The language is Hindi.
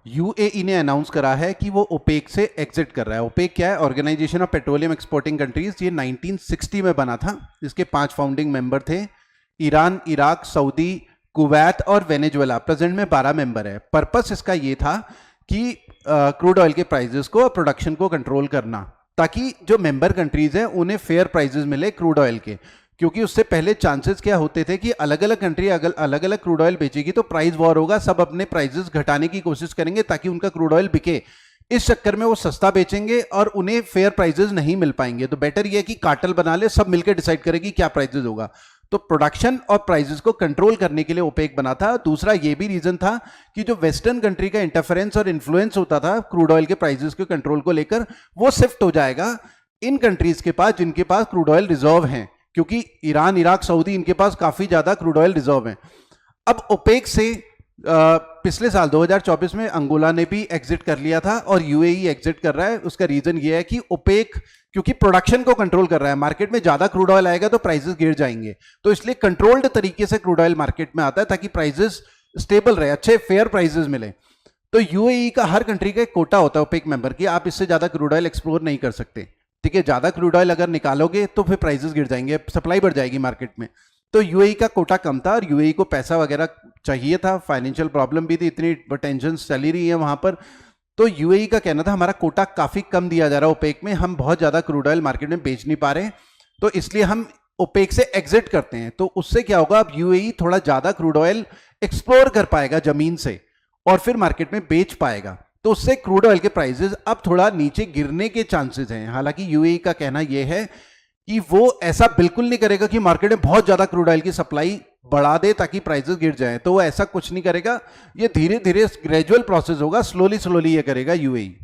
यूएई ने अनाउंस करा है कि वो ओपेक से एग्जिट कर रहा है। ओपेक क्या है? Organization of petroleum exporting countries. ये 1960 में बना था। इसके 5 फाउंडिंग मेंबर थे, ईरान, इराक, सऊदी, कुवैत और वेनेजुएला। प्रेजेंट में 12 मेंबर है। पर्पस इसका ये था कि क्रूड ऑयल के प्राइजेस को और प्रोडक्शन को कंट्रोल करना, ताकि जो मेंबर कंट्रीज हैं उन्हें फेयर प्राइजेस मिले क्रूड ऑयल के। क्योंकि उससे पहले चांसेस क्या होते थे कि अलग अलग कंट्री अलग अलग क्रूड ऑयल बेचेगी तो प्राइस वॉर होगा, सब अपने प्राइसेस घटाने की कोशिश करेंगे ताकि उनका क्रूड ऑयल बिके। इस चक्कर में वो सस्ता बेचेंगे और उन्हें फेयर प्राइसेस नहीं मिल पाएंगे। तो बेटर ये है कि कार्टेल बना ले, सब मिलकर डिसाइड करेगी क्या प्राइसेस होगा। तो प्रोडक्शन और प्राइसेस को कंट्रोल करने के लिए ओपेक बना था। दूसरा ये भी रीजन था कि जो वेस्टर्न कंट्री का इंटरफेरेंस और इन्फ्लुएंस होता था क्रूड ऑयल के प्राइसेस के कंट्रोल को लेकर, वो शिफ्ट हो जाएगा इन कंट्रीज के पास जिनके पास क्रूड ऑयल रिजर्व हैं, क्योंकि ईरान, इराक, सऊदी, इनके पास काफी ज्यादा क्रूड ऑयल रिजर्व हैं। अब ओपेक से पिछले साल 2024 में अंगोला ने भी एग्जिट कर लिया था और यूएई एग्जिट कर रहा है। उसका रीजन ये है कि ओपेक क्योंकि प्रोडक्शन को कंट्रोल कर रहा है, मार्केट में ज्यादा क्रूड ऑयल आएगा तो प्राइसेस गिर जाएंगे, तो इसलिए कंट्रोल्ड तरीके से क्रूड ऑयल मार्केट में आता है ताकि प्राइसेस स्टेबल रहे, अच्छे फेयर प्राइसेस मिले। तो यूएई का हर कंट्री का एक कोटा होता है ओपेक मेंबर की, आप इससे ज्यादा क्रूड ऑयल एक्सप्लोर नहीं कर सकते। ठीक है, ज्यादा क्रूड ऑयल अगर निकालोगे तो फिर प्राइसेस गिर जाएंगे, सप्लाई बढ़ जाएगी मार्केट में। तो यूएई का कोटा कम था और यूएई को पैसा वगैरह चाहिए था, फाइनेंशियल प्रॉब्लम भी थी, इतनी टेंशन चली रही है वहां पर। तो यूएई का कहना था हमारा कोटा काफी कम दिया जा रहा है ओपेक में, हम बहुत ज्यादा क्रूड ऑयल मार्केट में बेच नहीं पा रहे, तो इसलिए हम ओपेक से एग्जिट करते हैं। तो उससे क्या होगा, अब यूएई थोड़ा ज्यादा क्रूड ऑयल एक्सप्लोर कर पाएगा जमीन से और फिर मार्केट में बेच पाएगा, तो उससे क्रूड ऑयल के प्राइसेस अब थोड़ा नीचे गिरने के चांसेस हैं। हालांकि यूएई का कहना यह है कि वो ऐसा बिल्कुल नहीं करेगा कि मार्केट में बहुत ज्यादा क्रूड ऑयल की सप्लाई बढ़ा दे ताकि प्राइसेस गिर जाए, तो वो ऐसा कुछ नहीं करेगा। ये धीरे धीरे ग्रेजुअल प्रोसेस होगा, स्लोली स्लोली ये करेगा यूएई।